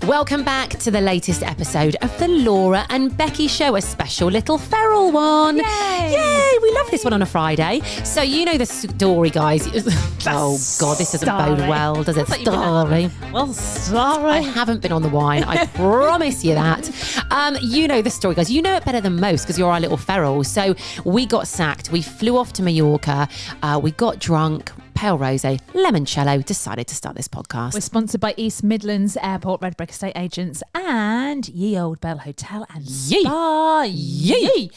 Welcome back to the latest episode of the Laura and Becky Show, a special little feral one. Yay! Yay! We love this one on a Friday. So you know the story, guys. Oh, God, this doesn't bode well, does it? Story. Well, sorry. I haven't been on the wine. I promise you that. You know the story, guys. You know it better than most because you're our little feral. So we got sacked. We flew off to Mallorca. We got drunk. Pale rosé, limoncello, decided to start this podcast. We're sponsored by East Midlands Airport, Redbrik Estate Agents, and Ye Old Bell Hotel and Spa. Yee.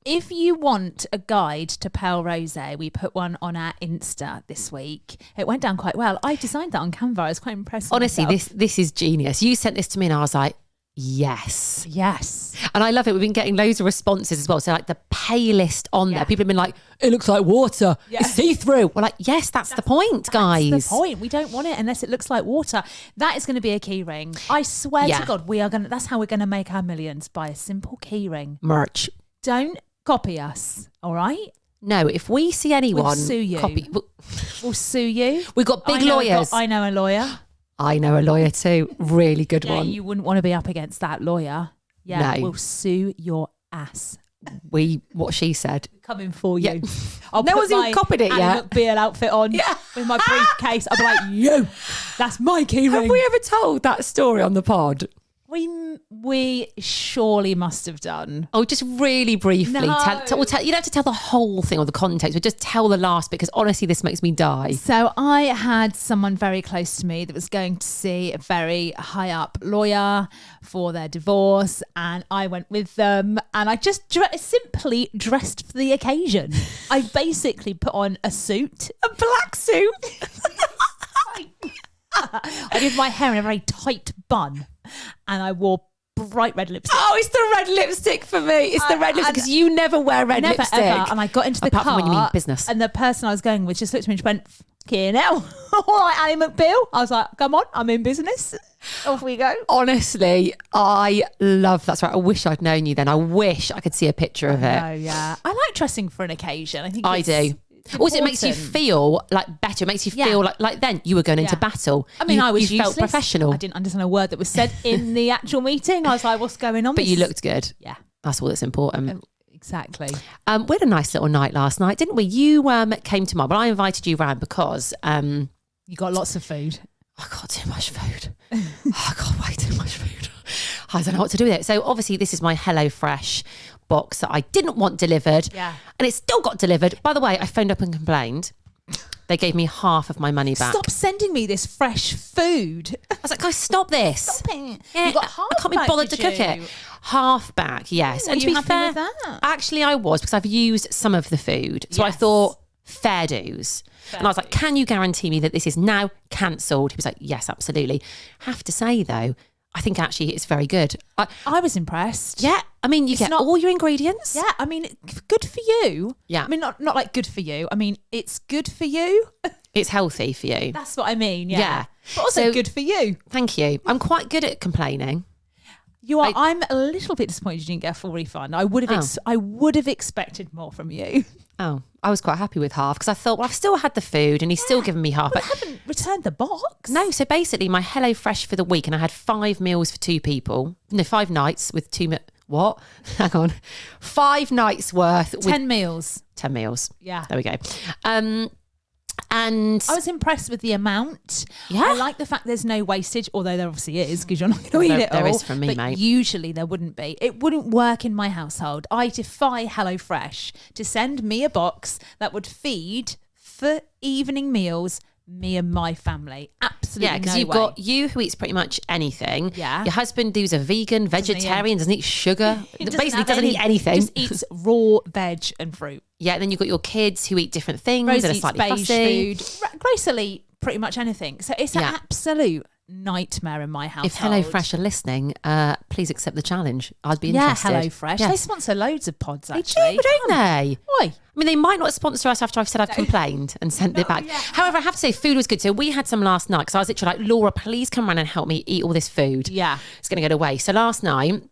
If you want a guide to pale rosé, we put one on our Insta this week. It went down quite well. I designed that on Canva. I was quite impressed. Honestly, this is genius. You sent this to me and I was like, yes. And I love it. We've been getting loads of responses as well. So like the palest on there, people have been like, it looks like water. It's see-through. We're like, yes, that's the point, guys. That's the point. We don't want it unless it looks like water. That is going to be a key ring. I swear to God, that's how we're going to make our millions, by a simple key ring. Merch. Don't copy us, all right? No, if we see anyone we'll sue you. We'll sue you. We've got big lawyers. I know a lawyer. I know a lawyer too. Really good one. You wouldn't want to be up against that lawyer. Yeah, no. We'll sue your ass. What she said. Coming for you. Yeah. No one's even copied it yet. McBeal outfit on with my briefcase. I'll be like, that's my key ring. Have we ever told that story on the pod? We surely must have done. Oh, just really briefly. No. You don't have to tell the whole thing or the context, but just tell the last bit because honestly, this makes me die. So I had someone very close to me that was going to see a very high up lawyer for their divorce, and I went with them, and I just simply dressed for the occasion. I basically put on a suit, a black suit. I did my hair in a very tight bun, and I wore bright red lipstick. Oh, it's the red lipstick for me. It's the red lipstick because you never wear red lipstick. Ever. And I got into the car. Apart from when you mean business. And the person I was going with just looked at me and she went, "Here now." All right, Ally McBeal. I was like, come on, I'm in business. Off we go. Honestly, I love that. Right. I wish I'd known you then. I wish I could see a picture of it. Oh, yeah. I like dressing for an occasion. I think I do. Also, it makes you feel like better. It makes you feel like then you were going into battle. I mean, I was you felt professional. I didn't understand a word that was said in the actual meeting. I was like, what's going on? But you looked good. Yeah. That's all that's important. Exactly. We had a nice little night last night, didn't we? You came to mine, but I invited you round because... you got lots of food. I got too much food. I got way too much food. I don't know what to do with it. So obviously this is my HelloFresh box that I didn't want delivered. Yeah. And it still got delivered. By the way, I phoned up and complained. They gave me half of my money back. Stop sending me this fresh food. I was like, guys, stop this. Stop it. Yeah, you got half I can't be back, bothered to cook it. Half back, yes. Ooh, and to be happy fair, with that? actually I was because I've used some of the food. So I thought, fair dues. And I was like, can you guarantee me that this is now cancelled? He was like, yes, absolutely. Have to say though, I think actually it's very good. I was impressed. Yeah. I mean, you get all your ingredients. Yeah. I mean, good for you. Yeah. I mean, not like good for you. I mean, it's good for you. It's healthy for you. That's what I mean. Yeah. Yeah. But also good for you. Thank you. I'm quite good at complaining. You are. I'm a little bit disappointed you didn't get a full refund. I would have expected more from you. Oh, I was quite happy with half because I thought, well, I've still had the food and he's still given me half. But I haven't returned the box. No, so basically my HelloFresh for the week, and I had 5 meals for 2 people. No, 5 nights with 2... What? Hang on. 5 nights worth. 10 meals. 10 meals. Yeah. There we go. And I was impressed with the amount. Yeah. I like the fact there's no wastage, although there obviously is because you're not going to eat it all. There is from me, but mate. Usually there wouldn't be. It wouldn't work in my household. I defy HelloFresh to send me a box that would feed for evening meals me and my family. Absolutely yeah, because no you've way. got you who eats pretty much anything. Yeah. Your husband who's a vegan, vegetarian, doesn't eat sugar. Basically doesn't eat anything. Just eats raw veg and fruit. Yeah, and then you've got your kids who eat different things Rose and are eats slightly beige fussy. food. Grace will eat pretty much anything. So it's an absolute nightmare in my household. If HelloFresh are listening, please accept the challenge. I'd be interested. Yeah, HelloFresh. Yes. They sponsor loads of pods, actually. They do, don't they? Why? I mean, they might not sponsor us after I've said I've complained and sent it back. Yeah. However, I have to say, food was good. So we had some last night because I was literally like, Laura, please come round and help me eat all this food. Yeah. It's going to go to waste. So last night,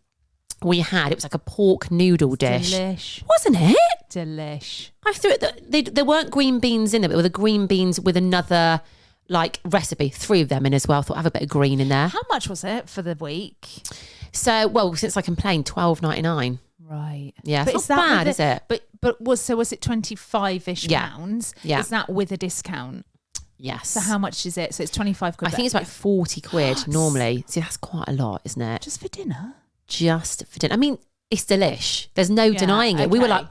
it was like a pork noodle dish. Delish. Wasn't it? Delish. I threw it, there weren't green beans in it, but there were the green beans with another like recipe, 3 of them in as well. Thought have a bit of green in there. How much was it for the week? So, well, since I complained, $12.99. Right. Yeah, it's not bad, is it? But was it 25-ish pounds? Yeah. Is that with a discount? Yes. So how much is it? So it's 25 quid. I think it's about 40 quid normally. See, that's quite a lot, isn't it? Just for dinner? Just for dinner. I mean, it's delish. There's no denying it. Okay. We were like,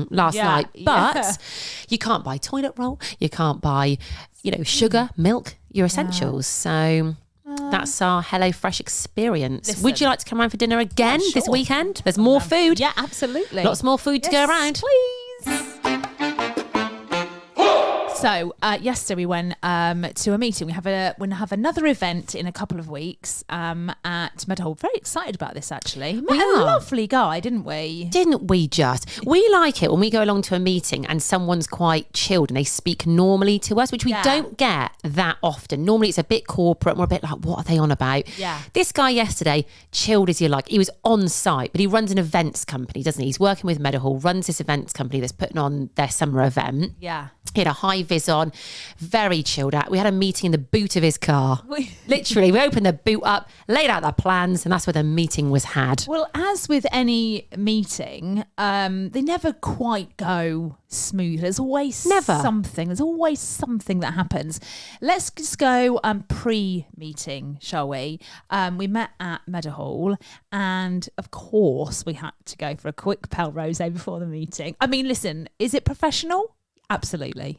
last night. But you can't buy toilet roll. You can't buy, sugar, milk, your essentials. So that's our HelloFresh experience. Listen. Would you like to come around for dinner again this weekend? There's more food. Yeah, absolutely. Lots more food to go around. Please. So yesterday we went to a meeting. We have another event in a couple of weeks at Meadowhall. Very excited about this actually. Met a lovely guy, didn't we? Didn't we just? We like it when we go along to a meeting and someone's quite chilled and they speak normally to us, which we don't get that often. Normally it's a bit corporate and we're a bit like, what are they on about? Yeah. This guy yesterday, chilled as you like. He was on site, but he runs an events company, doesn't he? He's working with Meadowhall, runs this events company that's putting on their summer event. Yeah. He had a high vis on, very chilled out. We had a meeting in the boot of his car. Literally, we opened the boot up, laid out the plans, and that's where the meeting was had. Well, as with any meeting, they never quite go smooth. There's always something. There's always something that happens. Let's just go pre-meeting, shall we? We met at Meadowhall, and of course, we had to go for a quick pale rosé before the meeting. I mean, listen, is it professional? Absolutely.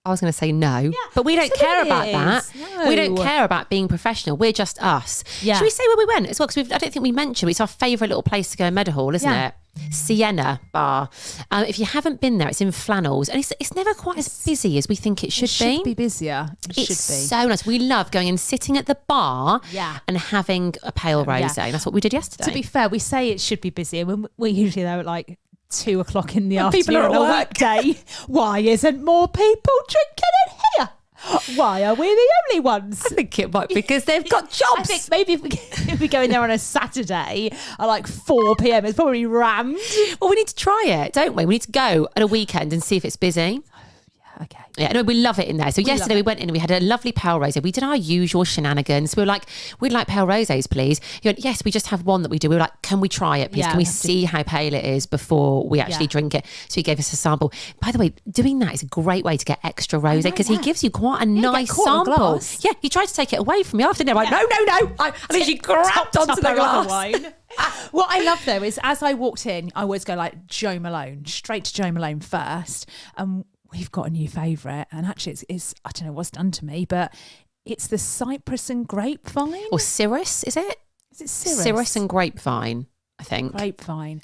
I was going to say no, but we don't care about that. No. We don't care about being professional. We're just us. Yeah. Should we say where we went as well? Because I don't think we mentioned it's our favourite little place to go in Meadowhall, isn't it? Sienna Bar. If you haven't been there, it's in Flannels, and it's never quite as busy as we think it should be. It should be busier. It's so nice. We love going and sitting at the bar and having a pale rosé. And that's what we did yesterday. To be fair, we say it should be busier when we're usually there at like 2 o'clock in the afternoon people are at on a work. weekday. Why isn't more people drinking in here? Why are we the only ones? I think it might be because they've got jobs. I think maybe if we go in there on a Saturday at like 4 p.m, it's probably rammed. Well, we need to try it, don't we? We need to go at a weekend and see if it's busy. Okay. Yeah, no, we love it in there. So yesterday we went in and we had a lovely pale rosé. We did our usual shenanigans. We were like, we'd like pale rosés, please. He went, yes, we just have one that we do. We were like, can we try it, please? Can we see how pale it is before we actually drink it? So he gave us a sample. By the way, doing that is a great way to get extra rosé because he gives you quite a nice sample. Yeah, he tried to take it away from me after dinner. I'm like, no. I literally grabbed onto the glass. Wine. What I love though is as I walked in, I always go like Joe Malone, straight to Joe Malone first. We've got a new favourite, and actually it's I don't know what's done to me, but it's the cypress and grapevine. Or Cirrus, is it? Is it Cirrus? Cirrus and grapevine, I think. Grapevine.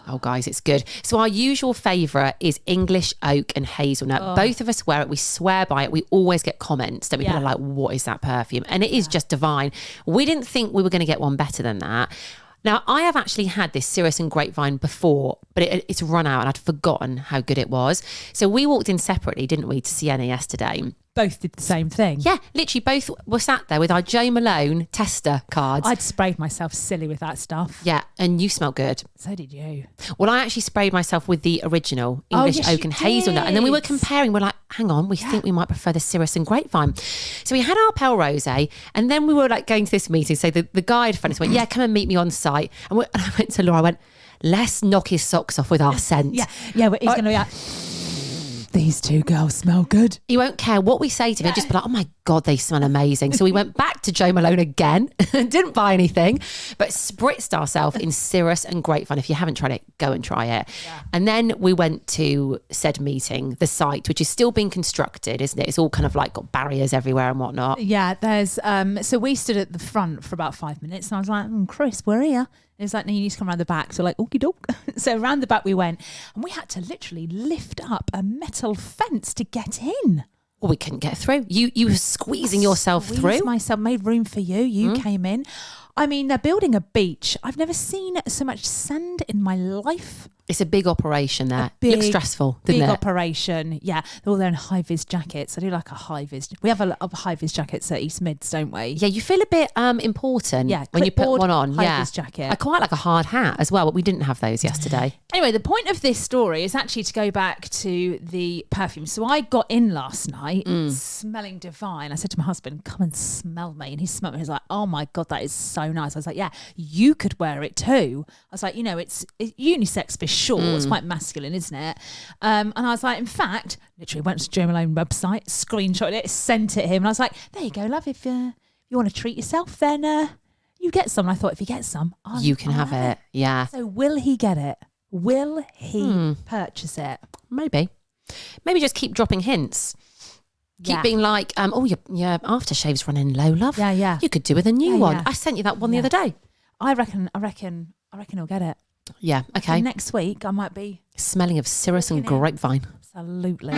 Oh, guys, it's good. So our usual favourite is English oak and hazelnut. Both of us wear it. We swear by it. We always get comments that people are like, what is that perfume? And it is just divine. We didn't think we were going to get one better than that. Now, I have actually had this Cirrus and grapevine before, but it's run out and I'd forgotten how good it was. So we walked in separately, didn't we, to Sienna yesterday. Both did the same thing. Yeah, literally both were sat there with our Joe Malone tester cards. I'd sprayed myself silly with that stuff. Yeah, and you smell good. So did you. Well, I actually sprayed myself with the original English oak and hazelnut. And then we were comparing. We're like, hang on, we think we might prefer the Cirrus and grapevine. So we had our pale rosé, and then we were like going to this meeting. So the guide friend went, yeah, come and meet me on site. And I went to Laura, I went, let's knock his socks off with our scent. Yeah, but he's going to be like, these two girls smell good. He won't care what we say to him. He'll just be like, oh my God, they smell amazing. So we went back to Joe Malone again, didn't buy anything, but spritzed ourselves in Cirrus and grapevine. If you haven't tried it, go and try it. Yeah. And then we went to said meeting, the site, which is still being constructed, isn't it? It's all kind of like got barriers everywhere and whatnot. Yeah, there's, so we stood at the front for about 5 minutes and I was like, Chris, we're here. It was like, no, you need to come around the back. So like, okie doke. So around the back we went and we had to literally lift up a metal fence to get in. Well, we couldn't get through. You were squeezing yourself through. Myself, made room for you. You came in. I mean, they're building a beach. I've never seen so much sand in my life. It's a big operation there. Looks stressful, didn't it? Big operation. Yeah. They're all there in high-vis jackets. I do like a high-vis. We have a lot of high-vis jackets at East Mids, don't we? Yeah, you feel a bit important when you put one on. High-vis jacket. I quite like a hard hat as well, but we didn't have those yesterday. Anyway, the point of this story is actually to go back to the perfume. So I got in last night smelling divine. I said to my husband, come and smell me. And he smelled me. He was like, oh my God, that is so nice. I was like, yeah, you could wear it too. I was like, it's unisex for sure. It's quite masculine, isn't it? And I was like, in fact, literally went to Joe Malone website, screenshot it, sent it to him. And I was like, there you go, love. If you want to treat yourself, then you get some. And I thought, if you get some, you can have it. Yeah. So will he get it? Will he purchase it? Maybe just keep dropping hints. Keep being like, your aftershave's running low, love. Yeah. You could do with a new one. Yeah. I sent you that one the other day. I reckon he'll get it. Yeah, okay. So next week I might be smelling of cirrus and grapevine. Absolutely.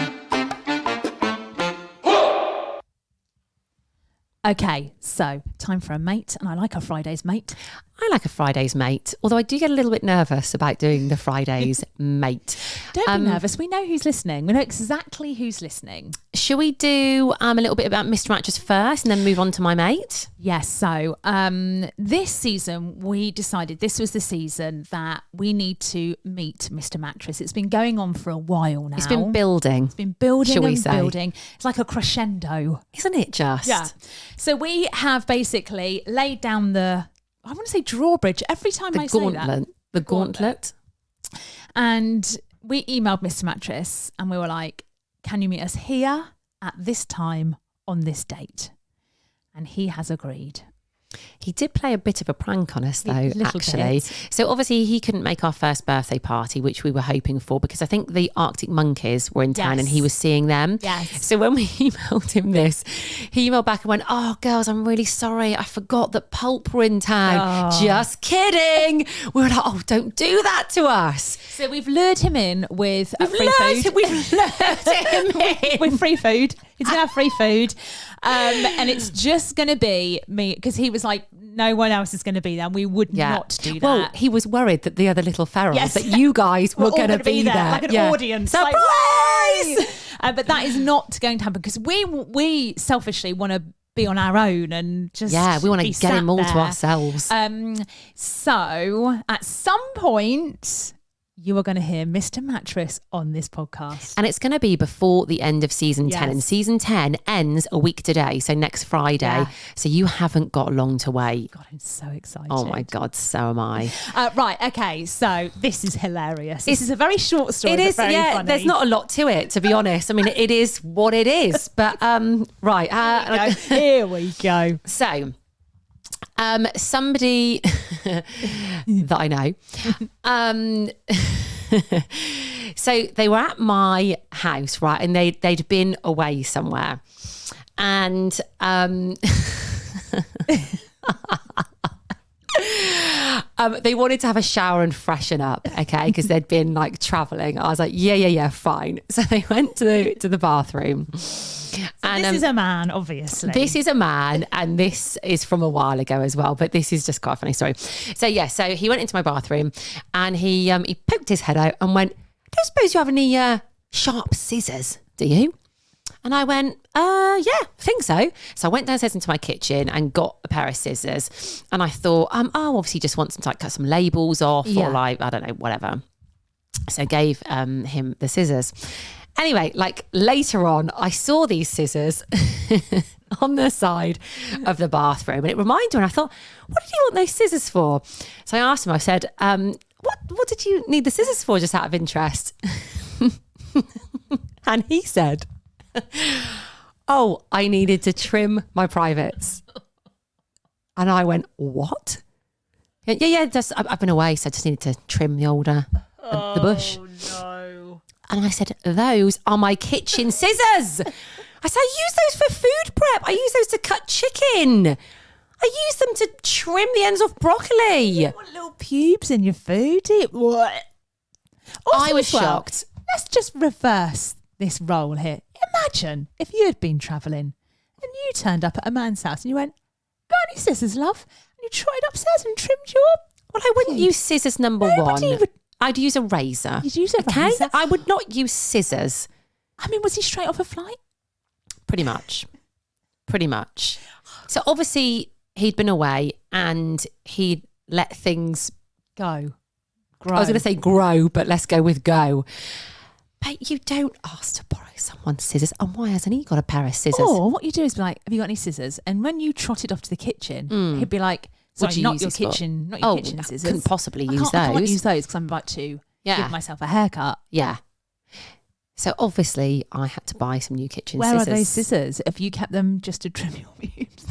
Okay, so time for a mate, and I like a Friday's mate. I like a Friday's mate, although I do get a little bit nervous about doing the Friday's mate. Don't be nervous. We know who's listening. We know exactly who's listening. Shall we do a little bit about Mr. Mattress first and then move on to my mate? Yes. So this season, we decided this was the season that we need to meet Mr. Mattress. It's been going on for a while now. It's been building. Shall we say? Building. It's like a crescendo. Isn't it just? Yeah. So we have basically laid down I want to say drawbridge every time I say that. The gauntlet. And we emailed Mr. Mattress and we were like, can you meet us here at this time on this date? And he has agreed. He did play a bit of a prank on us though, actually. So obviously he couldn't make our first birthday party, which we were hoping for, because I think the Arctic Monkeys were in town and he was seeing them. Yes. So when we emailed him this, he emailed back and went, oh girls, I'm really sorry. I forgot that Pulp were in town. Oh. Just kidding. We were like, oh, don't do that to us. So we've lured him in with free food. We've lured him in. With free food. He's going to have free food. And it's just going to be me, because he was like, no one else is going to be there. We would not do that. Well, he was worried that the other little ferals, that you guys were going to be there. Like an audience. Surprise! Like, but that is not going to happen, because we selfishly want to be on our own and just we want to get him all to ourselves. So at some point, you are going to hear Mr. Mattress on this podcast. And it's going to be before the end of season 10. And season 10 ends a week today, so next Friday. Yeah. So you haven't got long to wait. God, I'm so excited. Oh my God, so am I. Right, okay, so this is hilarious. This is a very short story. It is, very funny. There's not a lot to it, to be honest. I mean, it is what it is. But, right. Here we go. So... somebody that I know, so they were at my house, right? And they'd been away somewhere, and they wanted to have a shower and freshen up, okay, because they'd been like traveling. I was like, yeah, fine. So they went to the bathroom. And this is a man, obviously. This is a man, and this is from a while ago as well, but this is just quite a funny story. So so he went into my bathroom and he poked his head out and went, don't suppose you have any sharp scissors, do you? And I went, yeah, I think so. So I went downstairs into my kitchen and got a pair of scissors. And I thought, obviously just wants to cut some labels off or like, I don't know, whatever. So I gave him the scissors. Anyway, like later on, I saw these scissors on the side of the bathroom, and it reminded me, and I thought, what did you want those scissors for? So I asked him, I said, what did you need the scissors for, just out of interest? And he said, oh, I needed to trim my privates. And I went, what? Yeah, I've been away, so I just needed to trim the bush. Oh, no. And I said, those are my kitchen scissors. I said, I use those for food prep. I use those to cut chicken. I use them to trim the ends off broccoli. You want little pubes in your food? What? I was shocked. Let's just reverse this role here. Imagine if you had been travelling and you turned up at a man's house and you went, got any scissors, love? And you trotted upstairs and trimmed your... Well, I wouldn't use scissors, number one. would. I'd use a razor. You'd use a razor? I would not use scissors. I mean, was he straight off a flight? Pretty much. So obviously he'd been away and he'd let things grow. I was going to say grow, but let's go with go. But you don't ask to borrow someone's scissors. And why hasn't he got a pair of scissors? Or what you do is be like, have you got any scissors? And when you trotted off to the kitchen, he'd be like, sorry, not your kitchen scissors. Couldn't possibly use those. I can't use those because I'm about to give myself a haircut. Yeah. So obviously I had to buy some new kitchen scissors. Where are those scissors? Have you kept them just to trim your pubes?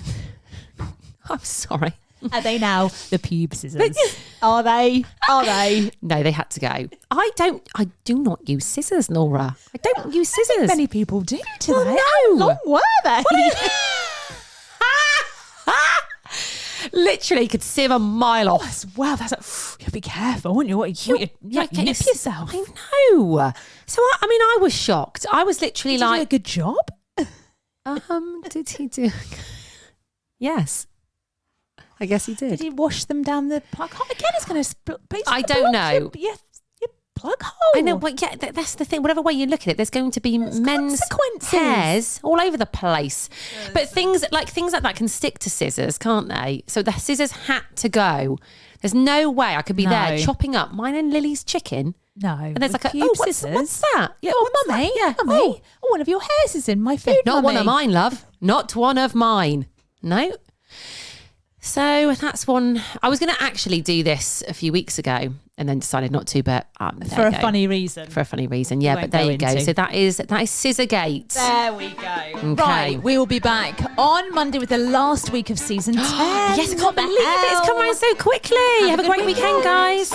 I'm sorry. Are they now the pube scissors? Are they? No, they had to go. I do not use scissors, Laura. I don't use scissors. I think many people do today. Well, no. How long were they? Literally could see him a mile off. Wow, you'll be careful, wouldn't you? You nip yourself. I know. So I was shocked. I was literally Did he do a good job? Did he do? Yes. I guess he did. Did he wash them down the plug hole? Again, it's going to split. I don't know. Your plug hole. I know, but yeah, that's the thing. Whatever way you look at it, there's going to be men's hairs all over the place. Yes. But things like that can stick to scissors, can't they? So the scissors had to go. There's no way I could be there chopping up mine and Lily's chicken. No. And there's like what's that? Yeah, mummy. Yeah. Mummy. Oh, one of your hairs is in my food, Not one of mine, love. Not one of mine. No. So that's one. I was going to actually do this a few weeks ago and then decided not to, but for a funny reason. For a funny reason, yeah. But there you go. So that is Scissorgate. There we go. Okay. Right, we will be back on Monday with the last week of season 10. Yes, I can't believe it. It's come around so quickly. Have a great weekend, guys.